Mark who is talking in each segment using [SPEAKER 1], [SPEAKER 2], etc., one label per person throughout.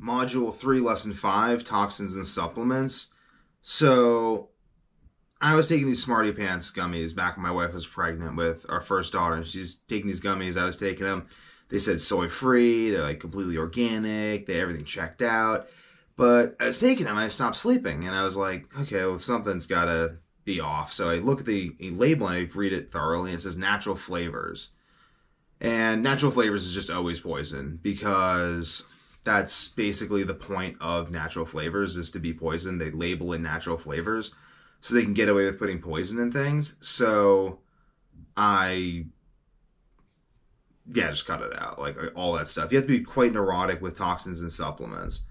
[SPEAKER 1] Module 3, Lesson 5, Toxins and Supplements. So, I was taking these Smarty Pants gummies back when my wife was pregnant with our first daughter, and she's taking these gummies. I was taking them. They said soy-free. They're like completely organic. They had everything checked out. But I was taking them. I stopped sleeping, and I was like, okay, well, something's got to be off. So I look at the label, and I read it thoroughly, and it says natural flavors. And natural flavors is just always poison, because that's basically the point of natural flavors, is to be poison. They label in natural flavors so they can get away with putting poison in things. So just cut it out. Like all that stuff. You have to be quite neurotic with toxins and supplements,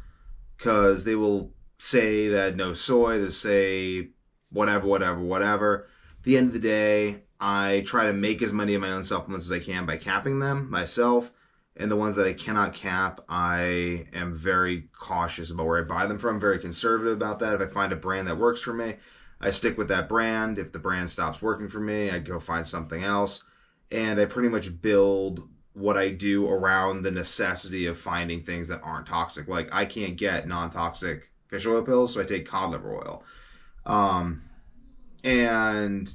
[SPEAKER 1] because they will say that no soy, they say whatever. At the end of the day, I try to make as many of my own supplements as I can by capping them myself. And the ones that I cannot cap, I am very cautious about where I buy them from. Very conservative about that. If I find a brand that works for me, I stick with that brand. If the brand stops working for me, I go find something else. And I pretty much build what I do around the necessity of finding things that aren't toxic. Like, I can't get non-toxic fish oil pills, so I take cod liver oil. And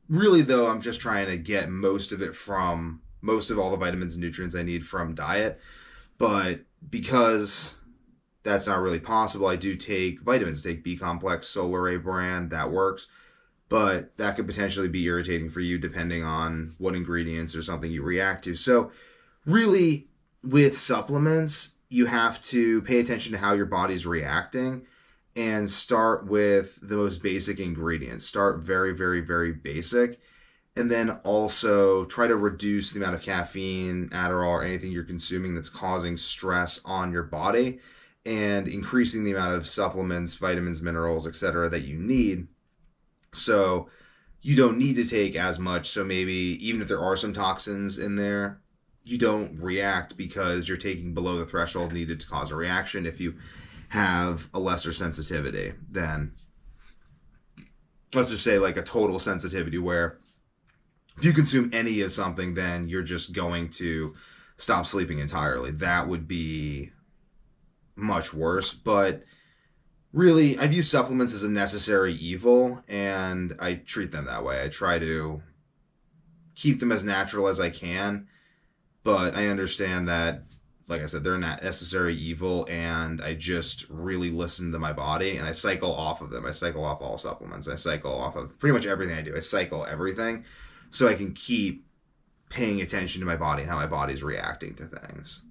[SPEAKER 1] really, though, I'm just trying to get most of all the vitamins and nutrients I need from diet. But because that's not really possible, I do take vitamins. I take B-complex, Solar A brand, that works. But that could potentially be irritating for you depending on what ingredients or something you react to. So really, with supplements, you have to pay attention to how your body's reacting and start with the most basic ingredients. Start very, very, very basic. And then also try to reduce the amount of caffeine, Adderall, or anything you're consuming that's causing stress on your body, and increasing the amount of supplements, vitamins, minerals, etc. that you need. So you don't need to take as much. So maybe even if there are some toxins in there, you don't react because you're taking below the threshold needed to cause a reaction. If you have a lesser sensitivity than, let's just say, like a total sensitivity, where if you consume any of something, then you're just going to stop sleeping entirely. That would be much worse. But really, I view supplements as a necessary evil, and I treat them that way. I try to keep them as natural as I can, but I understand that, like I said, they're not necessary evil, and I just really listen to my body, and I cycle off of them. I cycle off all supplements. I cycle off of pretty much everything I do. I cycle everything so I can keep paying attention to my body and how my body's reacting to things.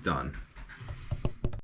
[SPEAKER 1] Done.